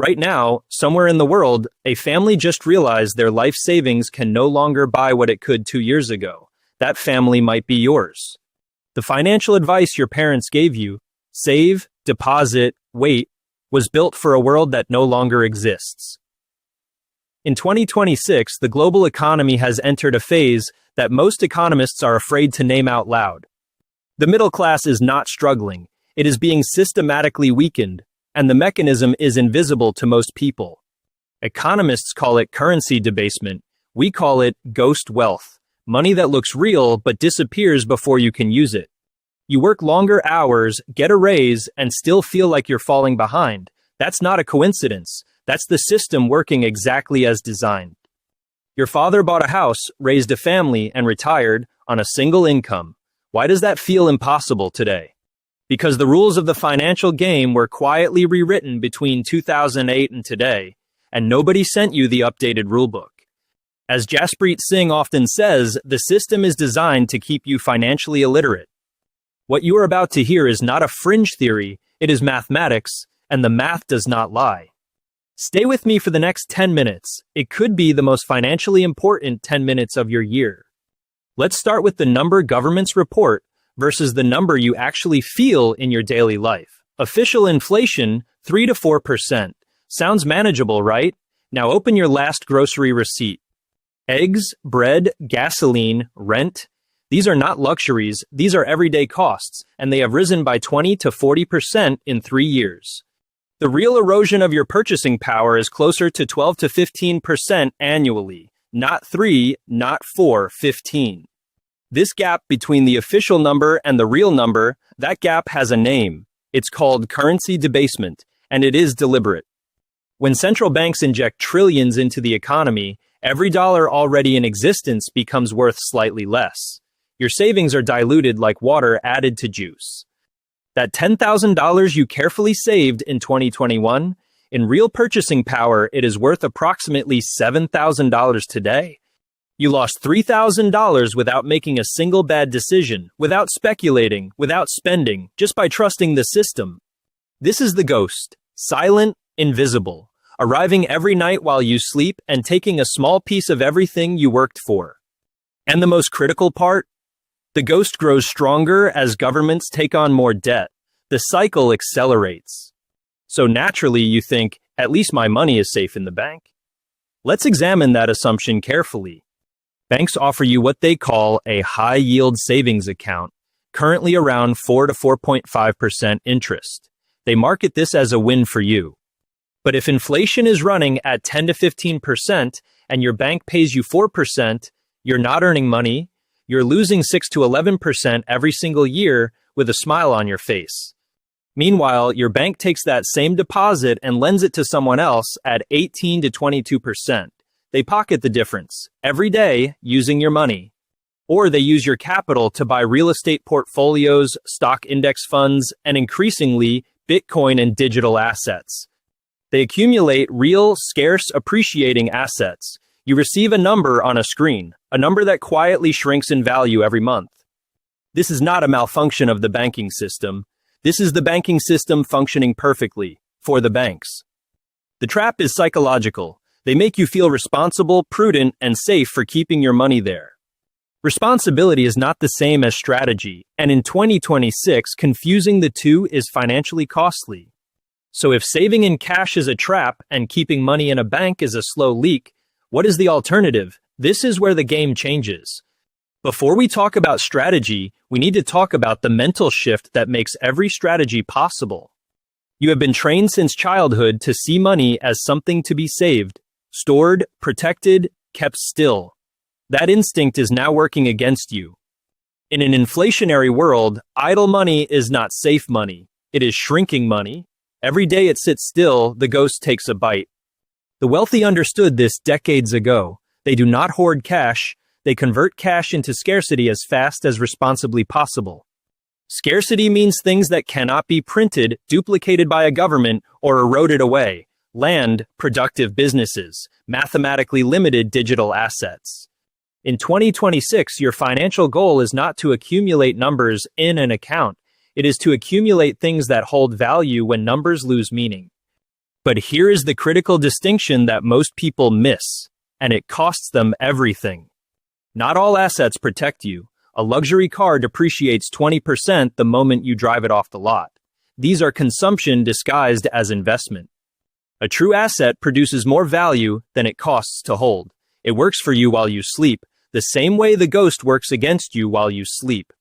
Right now, somewhere in the world, a family just realized their life savings can no longer buy what it could 2 years ago. That family might be yours. The financial advice your parents gave you, save, deposit, wait, was built for a world that no longer exists. In 2026, the global economy has entered a phase that most economists are afraid to name out loud. The middle class is not struggling, it is being systematically weakened, and the mechanism is invisible to most people. Economists call it currency debasement. We call it ghost wealth, money that looks real but disappears before you can use it. You work longer hours, get a raise, and still feel like you're falling behind. That's not a coincidence. That's the system working exactly as designed. Your father bought a house, raised a family, and retired on a single income. Why does that feel impossible today? Because the rules of the financial game were quietly rewritten between 2008 and today, and nobody sent you the updated rulebook. As Jaspreet Singh often says, the system is designed to keep you financially illiterate. What you are about to hear is not a fringe theory, it is mathematics, and the math does not lie. Stay with me for the next 10 minutes. It could be the most financially important 10 minutes of your year. Let's start with the number governments report versus the number you actually feel in your daily life. Official inflation, 3 to 4%. Sounds manageable, right? Now open your last grocery receipt. Eggs, bread, gasoline, rent. These are not luxuries, these are everyday costs, and they have risen by 20 to 40% in 3 years. The real erosion of your purchasing power is closer to 12 to 15% annually. Not 3, not 4, 15. This gap between the official number and the real number, that gap has a name. It's called currency debasement, and it is deliberate. When central banks inject trillions into the economy, every dollar already in existence becomes worth slightly less. Your savings are diluted like water added to juice. That $10,000 you carefully saved in 2021, in real purchasing power, it is worth approximately $7,000 today. You lost $3,000 without making a single bad decision, without speculating, without spending, just by trusting the system. This is the ghost, silent, invisible, arriving every night while you sleep and taking a small piece of everything you worked for. And the most critical part? The ghost grows stronger as governments take on more debt. The cycle accelerates. So naturally you think, at least my money is safe in the bank. Let's examine that assumption carefully. Banks offer you what they call a high-yield savings account, currently around 4 to 4.5% interest. They market this as a win for you. But if inflation is running at 10 to 15% and your bank pays you 4%, you're not earning money. You're losing 6 to 11% every single year with a smile on your face. Meanwhile, your bank takes that same deposit and lends it to someone else at 18 to 22%. They pocket the difference every day using your money. Or they use your capital to buy real estate portfolios, stock index funds, and increasingly, Bitcoin and digital assets. They accumulate real, scarce, appreciating assets. You receive a number on a screen, a number that quietly shrinks in value every month. This is not a malfunction of the banking system. This is the banking system functioning perfectly for the banks. The trap is psychological. They make you feel responsible, prudent, and safe for keeping your money there. Responsibility is not the same as strategy, and in 2026, confusing the two is financially costly. So if saving in cash is a trap and keeping money in a bank is a slow leak, what is the alternative? This is where the game changes. Before we talk about strategy, we need to talk about the mental shift that makes every strategy possible. You have been trained since childhood to see money as something to be saved, stored, protected, kept still. That instinct is now working against you. In an inflationary world, idle money is not safe money. It is shrinking money. Every day it sits still, the ghost takes a bite. The wealthy understood this decades ago. They do not hoard cash. They convert cash into scarcity as fast as responsibly possible. Scarcity means things that cannot be printed, duplicated by a government, or eroded away. Land, productive businesses, mathematically limited digital assets. In 2026, your financial goal is not to accumulate numbers in an account. It is to accumulate things that hold value when numbers lose meaning. But here is the critical distinction that most people miss, and it costs them everything. Not all assets protect you. A luxury car depreciates 20% the moment you drive it off the lot. These are consumption disguised as investment. A true asset produces more value than it costs to hold. It works for you while you sleep, the same way the ghost works against you while you sleep.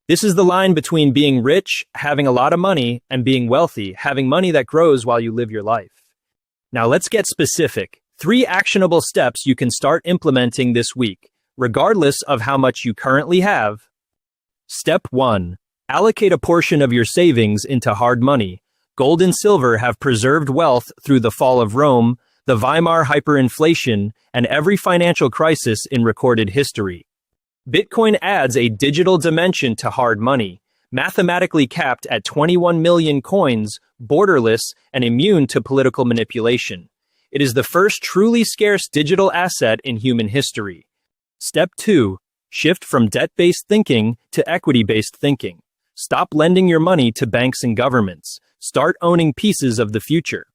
This is the line between being rich, having a lot of money, and being wealthy, having money that grows while you live your life. Now let's get specific. 3 actionable steps you can start implementing this week, regardless of how much you currently have. Step 1. Allocate a portion of your savings into hard money. Gold and silver have preserved wealth through the fall of Rome, the Weimar hyperinflation, and every financial crisis in recorded history. Bitcoin adds a digital dimension to hard money, mathematically capped at 21 million coins, borderless, and immune to political manipulation. It is the first truly scarce digital asset in human history. Step 2. Shift from debt-based thinking to equity-based thinking. Stop lending your money to banks and governments. Start owning pieces of the future.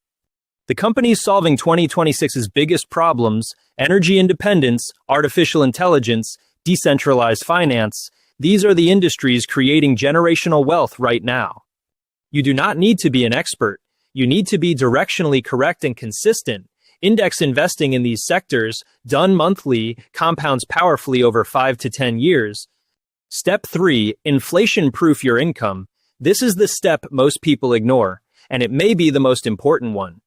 The companies solving 2026's biggest problems, energy independence, artificial intelligence, decentralized finance, these are the industries creating generational wealth right now. You do not need to be an expert. You need to be directionally correct and consistent. Index investing in these sectors, done monthly, compounds powerfully over 5 to 10 years. Step 3. Inflation-proof your income. This is the step most people ignore, and it may be the most important one.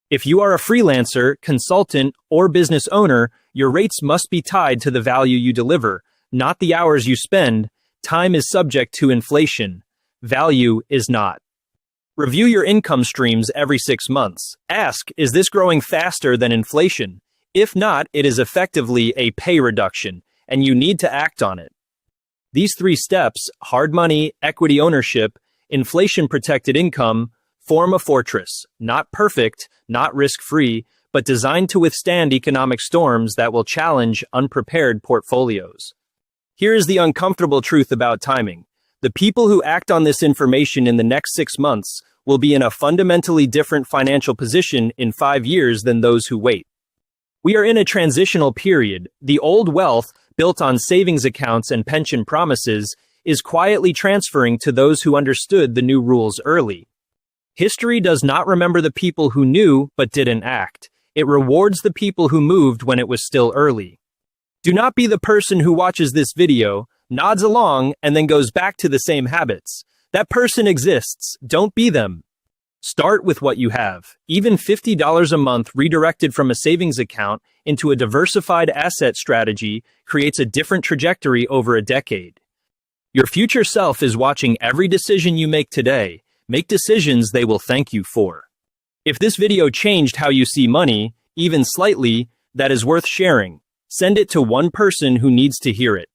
If you are a freelancer, consultant, or business owner, your rates must be tied to the value you deliver, not the hours you spend. Time is subject to inflation. Value is not. Review your income streams every 6 months. Ask, is this growing faster than inflation? If not, it is effectively a pay reduction, and you need to act on it. These 3 steps, hard money, equity ownership, inflation-protected income, form a fortress, not perfect, not risk-free, but designed to withstand economic storms that will challenge unprepared portfolios. Here is the uncomfortable truth about timing. The people who act on this information in the next 6 months will be in a fundamentally different financial position in 5 years than those who wait. We are in a transitional period. The old wealth, built on savings accounts and pension promises, is quietly transferring to those who understood the new rules early. History does not remember the people who knew but didn't act. It rewards the people who moved when it was still early. Do not be the person who watches this video, nods along, and then goes back to the same habits. That person exists. Don't be them. Start with what you have. Even $50 a month redirected from a savings account into a diversified asset strategy creates a different trajectory over a decade. Your future self is watching every decision you make today. Make decisions they will thank you for. If this video changed how you see money, even slightly, that is worth sharing. Send it to one person who needs to hear it.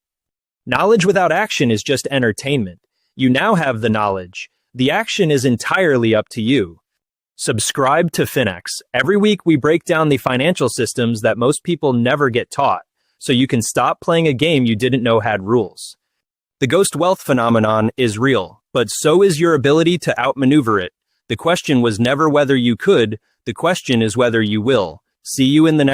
Knowledge without action is just entertainment. You now have the knowledge. The action is entirely up to you. Subscribe to Finex. Every week we break down the financial systems that most people never get taught, so you can stop playing a game you didn't know had rules. The ghost wealth phenomenon is real, but so is your ability to outmaneuver it. The question was never whether you could, the question is whether you will. See you in the next